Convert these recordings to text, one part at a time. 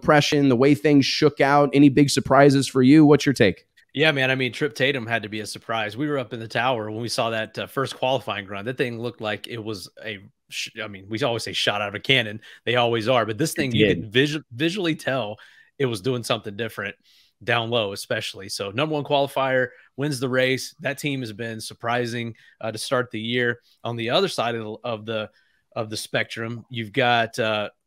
impression, the way things shook out? Any big surprises for you? What's your take? Yeah, man. I mean, Trip Tatum had to be a surprise. We were up in the tower when we saw that first qualifying run. That thing looked like it was I mean, we always say shot out of a cannon. They always are. But this thing, you could visually tell it was doing something different down low, especially. So #1 qualifier, wins the race. That team has been surprising to start the year. On the other side of the spectrum, you've got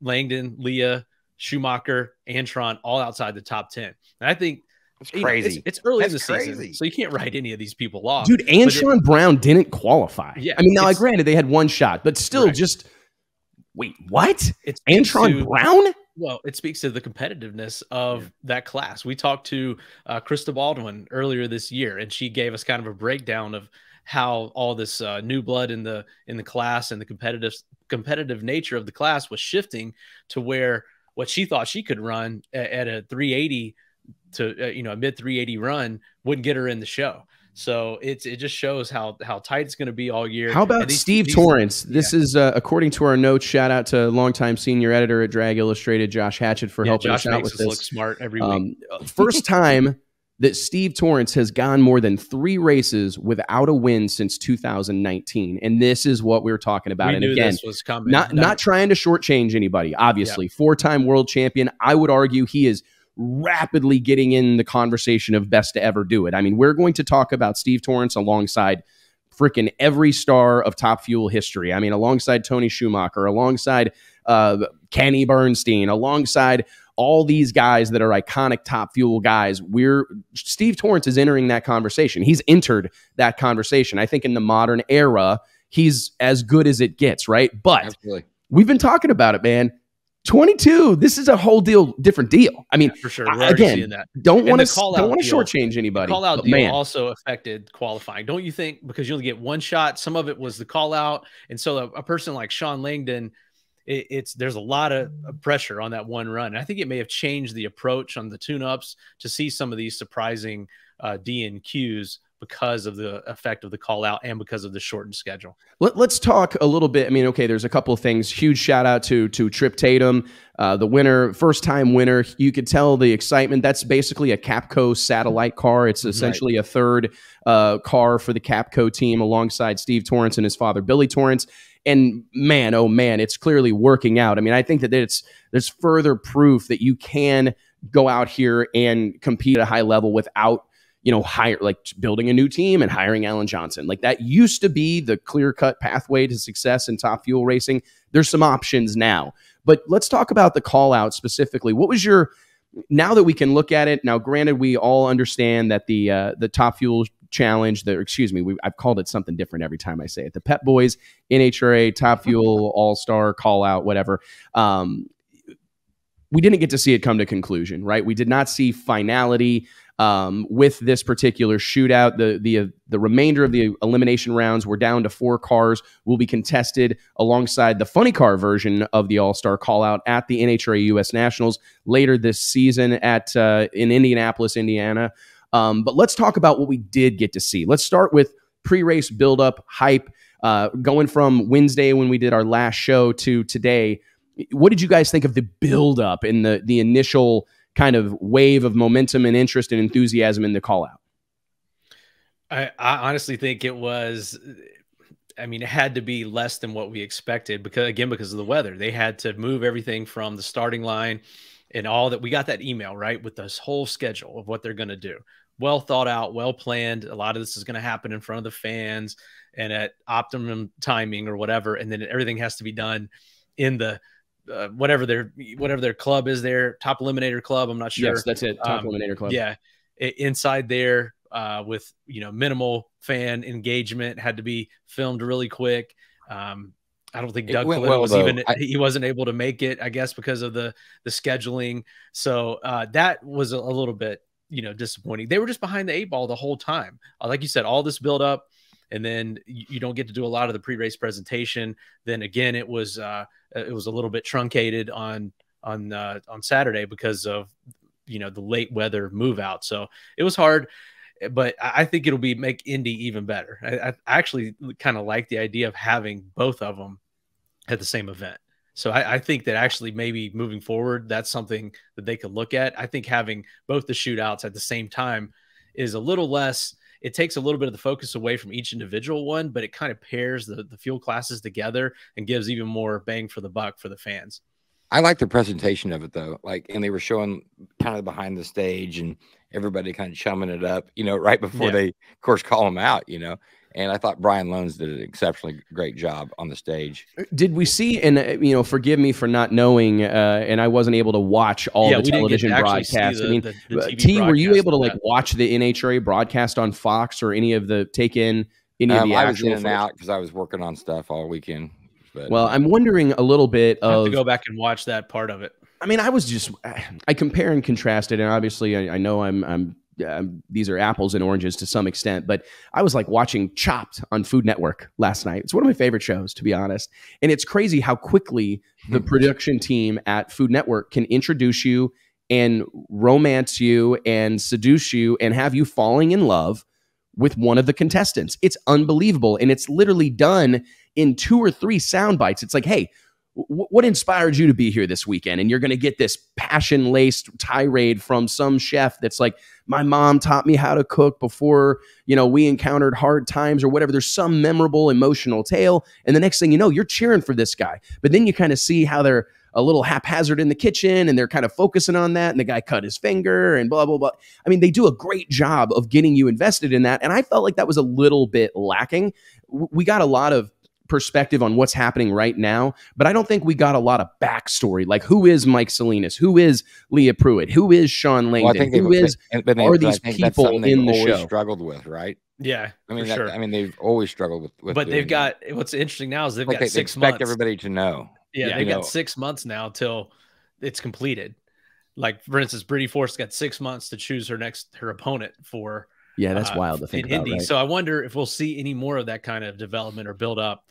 Langdon, Leah, Schumacher, Antron, all outside the top 10. And I think it's crazy. It's early in the season, so you can't write any of these people off. Dude, Antron Brown didn't qualify. Yeah, I mean, now, granted, they had one shot, but still just – wait, what? It's Antron Brown? Well, it speaks to the competitiveness of that class. We talked to Krista Baldwin earlier this year, and she gave us kind of a breakdown of how all this new blood in the class and the competitive nature of the class was shifting to where what she thought she could run at a 380 to a mid 380 run wouldn't get her in the show. So it just shows how tight it's going to be all year. How about Steve Torrence? This is according to our notes. Shout out to longtime senior editor at Drag Illustrated, Josh Hatchett, for helping us out with this. Look smart every week. First time that Steve Torrence has gone more than 3 races without a win since 2019, and this is what we were talking about. We and knew again, this was coming. Not trying to shortchange anybody. Obviously, 4-time world champion. I would argue he is rapidly getting in the conversation of best to ever do it. I mean, we're going to talk about Steve Torrence alongside freaking every star of Top Fuel history. I mean, alongside Tony Schumacher, alongside Kenny Bernstein, alongside all these guys that are iconic Top Fuel guys. Steve Torrence is entering that conversation. He's entered that conversation. I think in the modern era, he's as good as it gets, right? But absolutely, we've been talking about it, man. 22. This is a whole different deal. I mean, for sure. Again, don't want to shortchange anybody. The call out deal also affected qualifying, don't you think? Because you only get one shot. Some of it was the call out, and so a person like Sean Langdon, there's a lot of pressure on that one run. And I think it may have changed the approach on the tune-ups to see some of these surprising DNQs because of the effect of the call out and because of the shortened schedule. Let's talk a little bit. I mean, okay, there's a couple of things. Huge shout out to Trip Tatum, the winner, first-time winner. You could tell the excitement. That's basically a Capco satellite car. It's essentially a third car for the Capco team alongside Steve Torrence and his father, Billy Torrence. And man, oh man, it's clearly working out. I mean, I think that there's further proof that you can go out here and compete at a high level without building a new team and hiring Alan Johnson. Like, that used to be the clear-cut pathway to success in Top Fuel racing. There's some options now. But let's talk about the call-out specifically. What was now that we can look at it, now granted, we all understand that the Top Fuel Challenge, I've called it something different every time I say it. The Pep Boys, NHRA, Top Fuel, All-Star, call-out, whatever. We didn't get to see it come to conclusion, right? We did not see finality with this particular shootout. The remainder of the elimination rounds were down to 4 cars, will be contested alongside the funny car version of the All-Star call-out at the NHRA US Nationals later this season in Indianapolis, Indiana. But let's talk about what we did get to see. Let's start with pre-race build-up, hype, going from Wednesday when we did our last show to today. What did you guys think of the build-up and the initial kind of wave of momentum and interest and enthusiasm in the call-out? I honestly think it was, it had to be less than what we expected because of the weather. They had to move everything from the starting line and all that. We got that email, right, with this whole schedule of what they're going to do. Well thought out, well planned. A lot of this is going to happen in front of the fans and at optimum timing or whatever. And then everything has to be done in the whatever their club is, their Top Eliminator Club. I'm not sure. Yes, that's it. Top Eliminator Club. Yeah. Inside there with, minimal fan engagement, had to be filmed really quick. I don't think Doug he wasn't able to make it, I guess, because of the scheduling. So that was a little bit, disappointing. They were just behind the 8 ball the whole time. Like you said, all this build up, and then you don't get to do a lot of the pre-race presentation. Then again, it was a little bit truncated on Saturday because of the late weather move out. So it was hard, but I think it'll make Indy even better. I actually kind of like the idea of having both of them at the same event. So I think that actually maybe moving forward, that's something that they could look at. I think having both the shootouts at the same time is a little less. It takes a little bit of the focus away from each individual one, but it kind of pairs the fuel classes together and gives even more bang for the buck for the fans. I like the presentation of it though. Like, and they were showing kind of behind the stage and everybody kind of chumming it up, you know, right before they, of course, call them out, you know. And I thought Brian Lohnes did an exceptionally great job on the stage. Did we see, and you know, forgive me for not knowing, and I wasn't able to watch all the television broadcasts. I mean, the T, were you able to like watch the NHRA broadcast on Fox or any of the take in any of the I was in and out because I was working on stuff all weekend. But, well, I'm wondering a little bit of. I have to go back and watch that part of it. I mean, I compare and contrast it, and obviously, I know these are apples and oranges to some extent, but I was like watching Chopped on Food Network last night. It's one of my favorite shows, to be honest. And it's crazy how quickly the production team at Food Network can introduce you and romance you and seduce you and have you falling in love with one of the contestants. It's unbelievable. And it's literally done in 2 or 3 sound bites. It's like, hey, what inspired you to be here this weekend? And you're going to get this passion-laced tirade from some chef that's like, my mom taught me how to cook before, you know, we encountered hard times or whatever. There's some memorable emotional tale. And the next thing you know, you're cheering for this guy. But then you kind of see how they're a little haphazard in the kitchen and they're kind of focusing on that. And the guy cut his finger and blah, blah, blah. I mean, they do a great job of getting you invested in that. And I felt like that was a little bit lacking. We got a lot of perspective on what's happening right now, but I don't think we got a lot of backstory. Like, who is Mike Salinas? Who is Leah Pruitt? Who is Sean Langdon? Who are these people in the show? Struggled with, right? Yeah, I mean, I mean, they've always struggled with. But they've got what's interesting now is they've got 6 months. They expect everybody to know. Yeah, they've got 6 months now till it's completed. Like, for instance, Brittany Force got 6 months to choose her opponent for. Yeah, that's wild to think about. Indy. Right? So I wonder if we'll see any more of that kind of development or build up.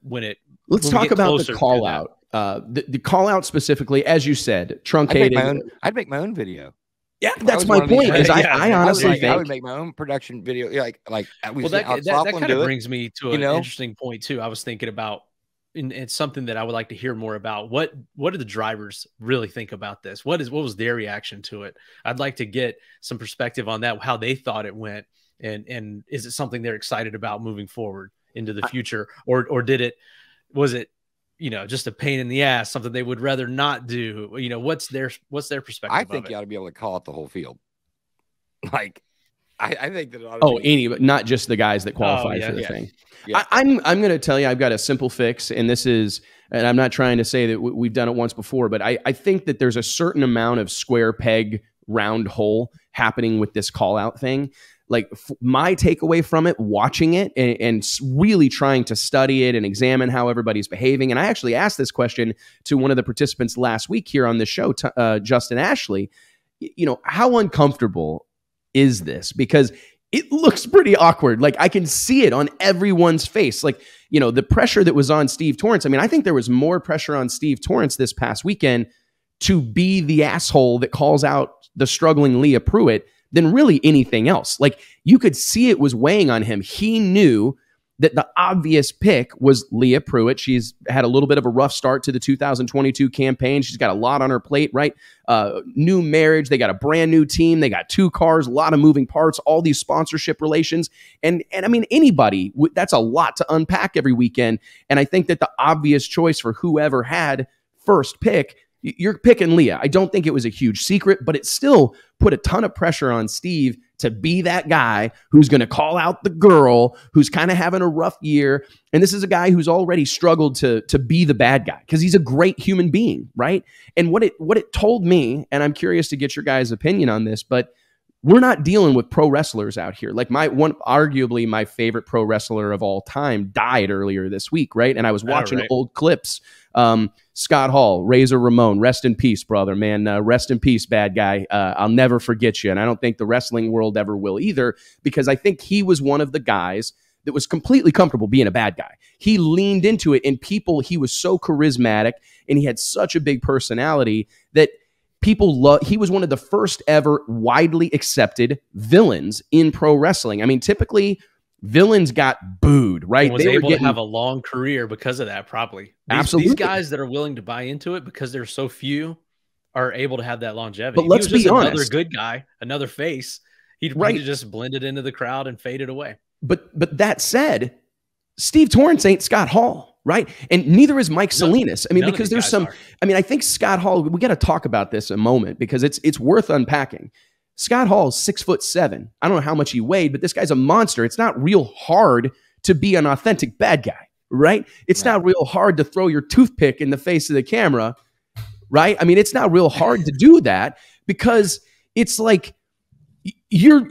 Let's talk about the call out. The call out specifically, as you said, truncated. I'd make my own video. Yeah, that's my point. I honestly think I would make my own production video. Like that kind of brings me to an interesting point too. I was thinking about, and it's something that I would like to hear more about. What do the drivers really think about this? What was their reaction to it? I'd like to get some perspective on that, how they thought it went, and is it something they're excited about moving forward into the future, or was it you know, just a pain in the ass, something they would rather not do? You know, what's their perspective? I think you ought to be able to call out the whole field. Like, I think that. But not just the guys that qualify for the thing. Yeah. I'm going to tell you, I've got a simple fix, and this is, and I'm not trying to say that we've done it once before, but I think that there's a certain amount of square peg, round hole happening with this call out thing. Like, my takeaway from it, watching it and really trying to study it and examine how everybody's behaving. And I actually asked this question to one of the participants last week here on the show, Justin Ashley. You know, how uncomfortable is this? Because it looks pretty awkward. Like, I can see it on everyone's face. Like, you know, the pressure that was on Steve Torrence. I mean, I think there was more pressure on Steve Torrence this past weekend to be the asshole that calls out the struggling Leah Pruitt than really anything else. Like, you could see it was weighing on him. He knew that the obvious pick was Leah Pruitt. She's had a little bit of a rough start to the 2022 campaign. She's got a lot on her plate, right? New marriage. They got a brand new team. They got 2 cars, a lot of moving parts, all these sponsorship relations. And I mean, anybody, that's a lot to unpack every weekend. And I think that the obvious choice for whoever had first pick, you're picking Leah. I don't think it was a huge secret, but it still put a ton of pressure on Steve to be that guy who's going to call out the girl who's kind of having a rough year. And this is a guy who's already struggled to be the bad guy because he's a great human being, right? And what it told me, and I'm curious to get your guys' opinion on this, but we're not dealing with pro wrestlers out here. Like, arguably my favorite pro wrestler of all time died earlier this week, right? And I was watching old clips. Scott Hall, Razor Ramon, rest in peace, brother, man. Rest in peace, bad guy. I'll never forget you. And I don't think the wrestling world ever will either, because I think he was one of the guys that was completely comfortable being a bad guy. He leaned into it, and he was so charismatic, and he had such a big personality that people love. He was one of the first ever widely accepted villains in pro wrestling. I mean, typically Villains got booed, right? And was able to have a long career because of that, probably. Absolutely. These guys that are willing to buy into it because there's so few are able to have that longevity. But let's be honest. Another good guy, another face. He'd just blended into the crowd and faded away. But that said, Steve Torrence ain't Scott Hall, right? And neither is Mike Salinas. I mean, because there's some, I think Scott Hall, we got to talk about this a moment because it's worth unpacking. Scott Hall's 6'7". I don't know how much he weighed, but this guy's a monster. It's not real hard to be an authentic bad guy, right? It's not real hard to throw your toothpick in the face of the camera, right? I mean, it's not real hard to do that because it's like you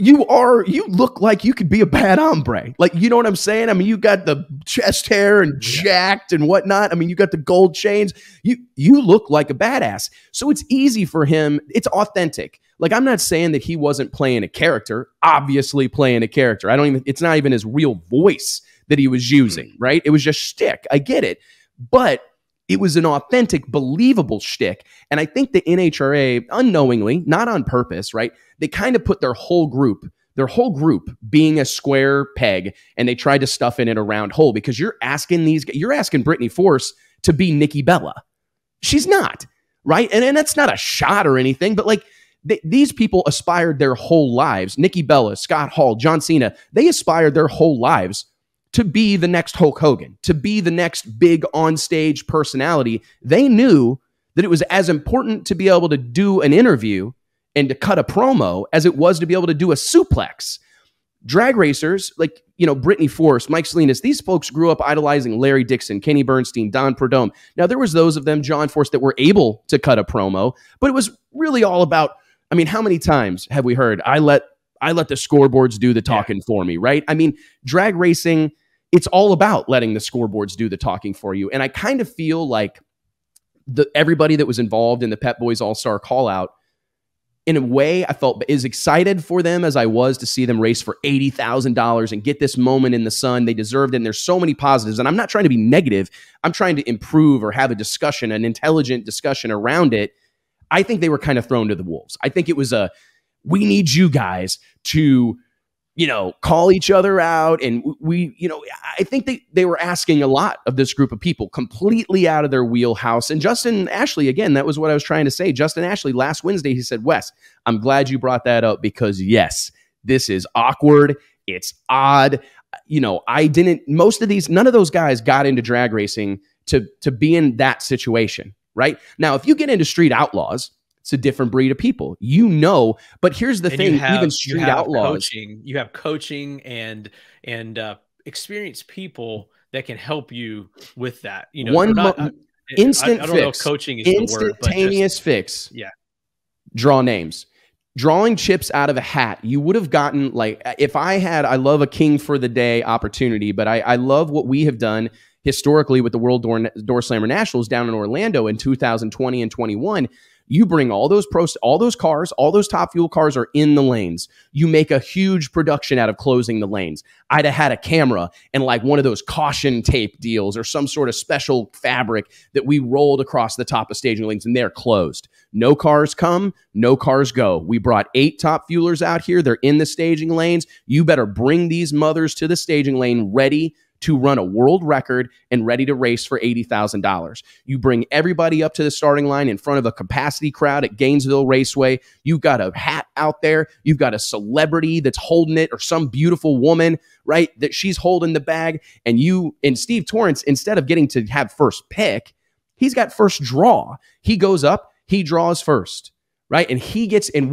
look like you could be a bad hombre. Like, you know what I'm saying? I mean, you got the chest hair and jacked and whatnot. I mean, you got the gold chains. You look like a badass. So it's easy for him. It's authentic. Like, I'm not saying that he wasn't playing a character, obviously playing a character. It's not even his real voice that he was using, right? It was just shtick. I get it. But it was an authentic, believable shtick. And I think the NHRA, unknowingly, not on purpose, right? They kind of put their whole group being a square peg, and they tried to stuff in a round hole because you're asking Brittany Force to be Nikki Bella. She's not, right? And that's not a shot or anything, but like, these people aspired their whole lives. Nikki Bella, Scott Hall, John Cena, they aspired their whole lives to be the next Hulk Hogan, to be the next big on-stage personality. They knew that it was as important to be able to do an interview and to cut a promo as it was to be able to do a suplex. Drag racers, like, Brittany Force, Mike Salinas, these folks grew up idolizing Larry Dixon, Kenny Bernstein, Don Perdome. Now, there was those of them, John Force, that were able to cut a promo, but it was really all about, I mean, how many times have we heard, I let the scoreboards do the talking for me, right? I mean, drag racing, it's all about letting the scoreboards do the talking for you. And I kind of feel like everybody that was involved in the Pep Boys All-Star call-out, in a way, I felt as excited for them as I was to see them race for $80,000 and get this moment in the sun. They deserved it, and there's so many positives. And I'm not trying to be negative. I'm trying to improve or have a discussion, an intelligent discussion around it. I think they were kind of thrown to the wolves. I think it was we need you guys to, call each other out. And I think they were asking a lot of this group of people, completely out of their wheelhouse. And Justin Ashley, again, that was what I was trying to say. Justin Ashley, last Wednesday, he said, Wes, I'm glad you brought that up because yes, this is awkward. It's odd. None of those guys got into drag racing to be in that situation. Right now, if you get into Street Outlaws, it's a different breed of people, but here's the thing, even Street Outlaws, you have coaching and experienced people that can help you with that. Instant I don't know if coaching is the word, instantaneous fix. Yeah. Draw names. Drawing chips out of a hat. You would have gotten, like, if I love a king for the day opportunity, but I love what we have done historically with the World Door Slammer Nationals down in Orlando in 2020 and 21. You bring all those cars, all those Top Fuel cars are in the lanes. You make a huge production out of closing the lanes. I'd have had a camera and like one of those caution tape deals or some sort of special fabric that we rolled across the top of staging lanes, and they're closed. No cars come, no cars go. We brought 8 Top Fuelers out here. They're in the staging lanes. You better bring these mothers to the staging lane ready to run a world record and ready to race for $80,000. You bring everybody up to the starting line in front of a capacity crowd at Gainesville Raceway. You've got a hat out there. You've got a celebrity that's holding it, or some beautiful woman, right, that she's holding the bag. And Steve Torrence, instead of getting to have first pick, he's got first draw. He goes up, he draws first, right? And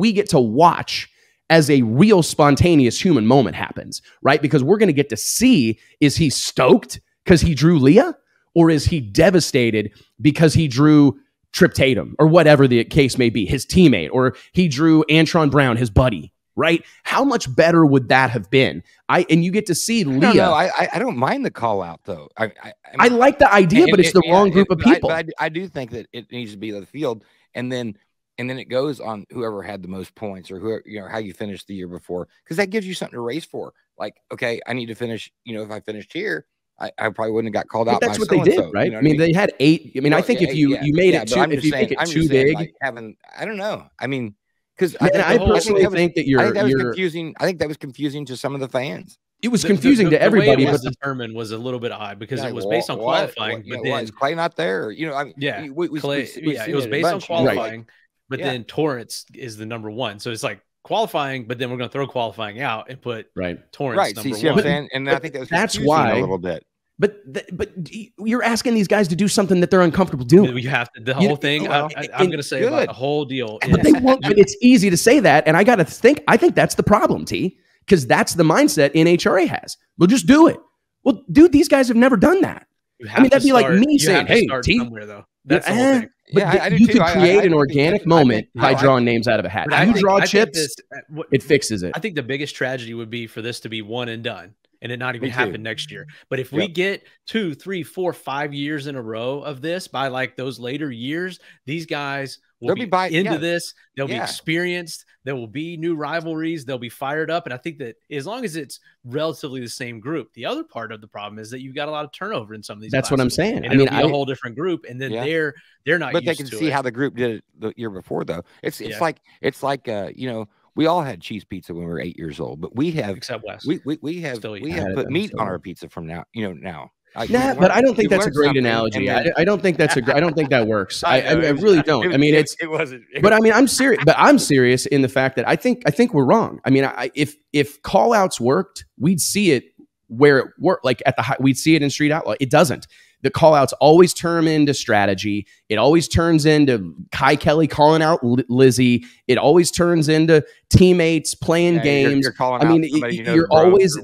we get to watch as a real spontaneous human moment happens, right? Because we're going to get to see, is he stoked because he drew Leah, or is he devastated because he drew Trip Tatum, or whatever the case may be, his teammate, or he drew Antron Brown, his buddy, right? How much better would that have been? And you get to see Leah. No, I don't mind the call out though. I like the idea, but it's the wrong group of people. I do think that it needs to be the field, and then it goes on whoever had the most points, or whoever, how you finished the year before, because that gives you something to race for. Like, okay, I need to finish. If I finished here, I probably wouldn't have got called out. That's what they did, right? I mean, they had 8. I mean, I think if you made it too, if you make it too big, like I don't know. I mean, because I personally think that I think that was confusing. I think that was confusing to some of the fans. it was confusing to everybody. But the determined was a little bit odd because it was based on qualifying. But then is Clay not there? You know, I mean, it was based on qualifying. But then Torrence is the number one. So it's like qualifying, but then we're going to throw qualifying out and put Torrence number one. And I think that's why a little bit. But you're asking these guys to do something that they're uncomfortable doing. You have to, the whole thing. I'm going to say about the whole deal. But they won't. But it's easy to say that, and I got to think. I think that's the problem, T, because that's the mindset NHRA has. We'll just do it. Well, dude, these guys have never done that. I mean, that'd be like me saying, "Hey, T." Somewhere though. That's the whole thing. But you could create an organic moment by drawing names out of a hat. You draw chips, it fixes it. I think the biggest tragedy would be for this to be one and done and it not even happen next year. But if we get 2, 3, 4, 5 years in a row of this, by like those later years, these guys will be into this. They'll be experienced. There will be new rivalries. They'll be fired up. And I think that as long as it's relatively the same group, the other part of the problem is that you've got a lot of turnover in some of these. That's what I'm saying. And I mean, a whole different group, and then they're not. But they can see how the group did it the year before, though. It's like you know, we all had cheese pizza when we were 8 years old, but we have except Wes. We have put meat on our pizza from now. You know now. But I don't think that's a great analogy. I don't think that's I don't think that works. I really don't. I mean, it wasn't. But I mean, I'm serious. But I'm serious in the fact that I think we're wrong. I mean, if call outs worked, we'd see it where it worked. Like we'd see it in Street Outlaw. It doesn't. The call outs always turn into strategy. It always turns into Kai Kelly calling out Lizzie. It always turns into teammates playing games. You're always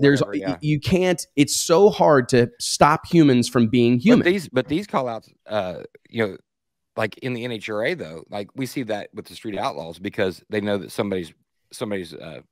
you can't. It's so hard to stop humans from being human. But these call outs, you know, like in the NHRA though, like we see that with the Street Outlaws because they know that somebody's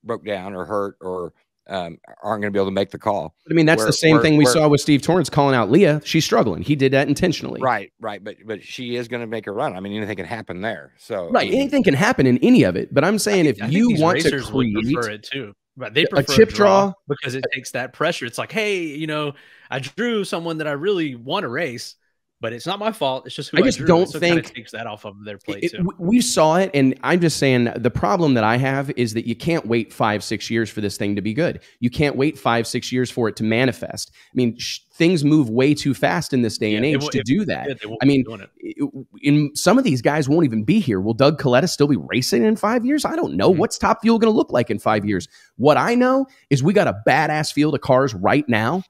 broke down or hurt or aren't going to be able to make the call. But I mean, that's the same thing we saw with Steve Torrence calling out Leah. She's struggling. He did that intentionally. Right. But she is going to make a run. I mean, anything can happen there. So anything can happen in any of it. But I'm saying if you want to create prefer it too. But they prefer a chip draw because it takes that pressure. It's like, hey, you know, I drew someone that I really want to race. But it's not my fault. It's just who I just don't think takes that off of their plate too. We saw it, and I'm just saying the problem that I have is that you can't wait 5-6 years for this thing to be good. You can't wait 5-6 years for it to manifest. I mean, things move way too fast in this day and age to do that. I mean, in some of these guys won't even be here. Will Doug Coletta still be racing in 5 years? I don't know. What's Top Fuel going to look like in 5 years? What I know is we got a badass field of cars right now.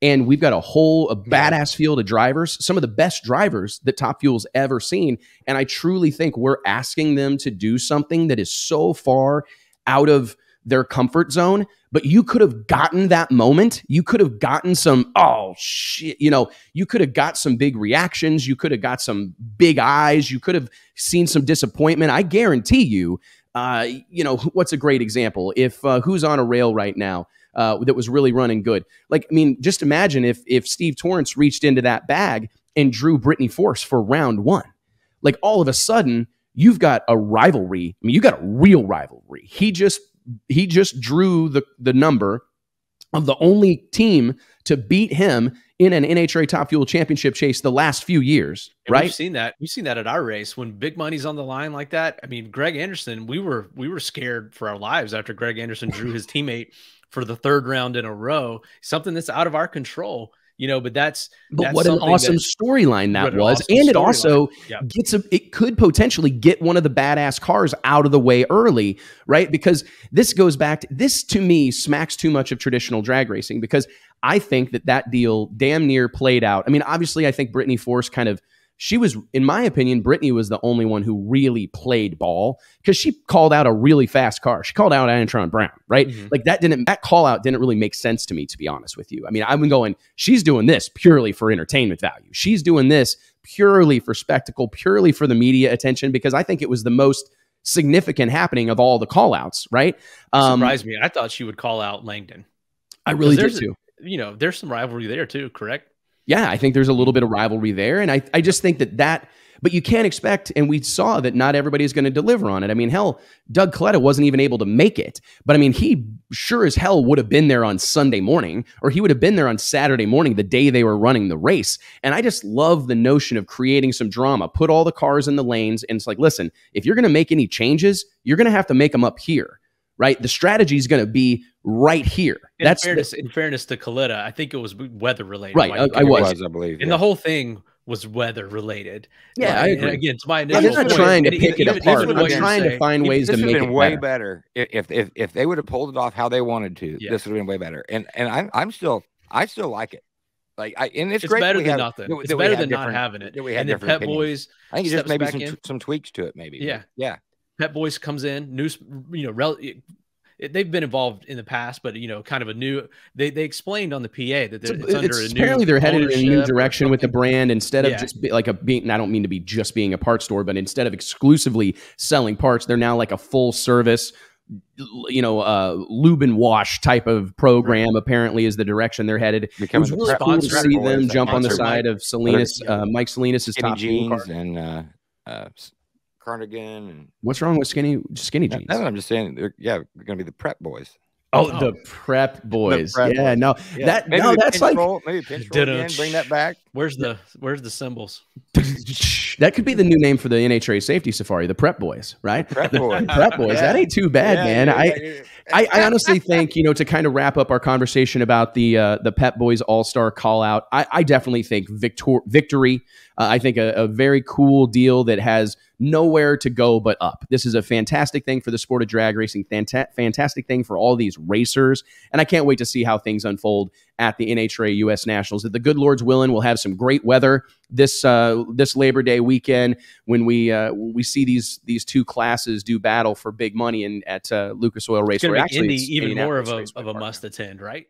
And we've got a badass field of drivers, some of the best drivers that Top Fuel's ever seen. And I truly think we're asking them to do something that is so far out of their comfort zone. But you could have gotten that moment. You could have gotten some, oh, shit. You know, you could have got some big reactions. You could have got some big eyes. You could have seen some disappointment. I guarantee you, you know, what's a great example? If who's on a rail right now? That was really running good. Like, I mean, just imagine if Steve Torrence reached into that bag and drew Brittany Force for round 1. Like, all of a sudden, you've got a rivalry. I mean, you got a real rivalry. He just drew the number of the only team to beat him in an NHRA Top Fuel Championship chase the last few years, right? We've seen that at our race when big money's on the line like that. I mean, Greg Anderson, we were scared for our lives after Greg Anderson drew his teammate for the 3rd round in a row, something that's out of our control, you know, but what an awesome storyline that was. And it also it could potentially get one of the badass cars out of the way early, right? Because this goes back to, this to me smacks too much of traditional drag racing, because I think that deal damn near played out. I mean, obviously I think Brittany Force she was, in my opinion, Brittany was the only one who really played ball, because she called out a really fast car. She called out Antron Brown, right? Like that call out didn't really make sense to me, to be honest with you. I mean, I've been going, she's doing this purely for entertainment value. She's doing this purely for spectacle, purely for the media attention, because I think it was the most significant happening of all the call outs, right? Surprised me. I thought she would call out Langdon. I really did too. You know, there's some rivalry there too, correct? Yeah, I think there's a little bit of rivalry there. And I just think that, but you can't expect, and we saw that not everybody is going to deliver on it. I mean, hell, Doug Coletta wasn't even able to make it. But I mean, he sure as hell would have been there on Sunday morning, or he would have been there on Saturday morning, the day they were running the race. And I just love the notion of creating some drama, put all the cars in the lanes. And it's like, listen, if you're going to make any changes, you're going to have to make them up here. right? The strategy is going to be right here. In fairness to Kalitta, I think it was weather related. Right, I believe. And the whole thing was weather related. Yeah, I agree. And again, to my initial point, I'm not trying to pick it apart. I'm trying to find ways to make it way better. If they would have pulled it off how they wanted to, this would have been way better. And I still like it. Like it's great. Better than nothing. It's better than not having it. And then Pep Boys, I think it's just maybe some tweaks to it. Maybe. Yeah. Pep Boys comes in, they've been involved in the past, but kind of a new. They explained on the PA that it's under a new. Apparently, they're headed in a new direction with the brand. Instead of just being, I don't mean to be just being a parts store, but instead of exclusively selling parts, they're now like a full service, lube and wash type of program. Apparently, is the direction they're headed. It was really cool to see them jump on the side of Salinas, Mike Salinas' top jeans and cardigan. And what's wrong with skinny jeans? That's what I'm just saying. They're going to be the Prep Boys. Oh, the Prep Boys. That's like maybe pinch roll again, bring that back. Where's the symbols? That could be the new name for the NHRA Safety Safari, the Prep Boys, right? Prep Boys. Prep Boys. That ain't too bad, man. I honestly think, to kind of wrap up our conversation about the Pep Boys All-Star call out, I definitely think victory. I think a very cool deal that has nowhere to go but up. This is a fantastic thing for the sport of drag racing, fantastic thing for all these racers, and I can't wait to see how things unfold at the NHRA US Nationals. If the good Lord's willing, we'll have some great weather this Labor Day weekend when we see these two classes do battle for big money at Lucas Oil Raceway. Actually, Indy even more of a must attend, right?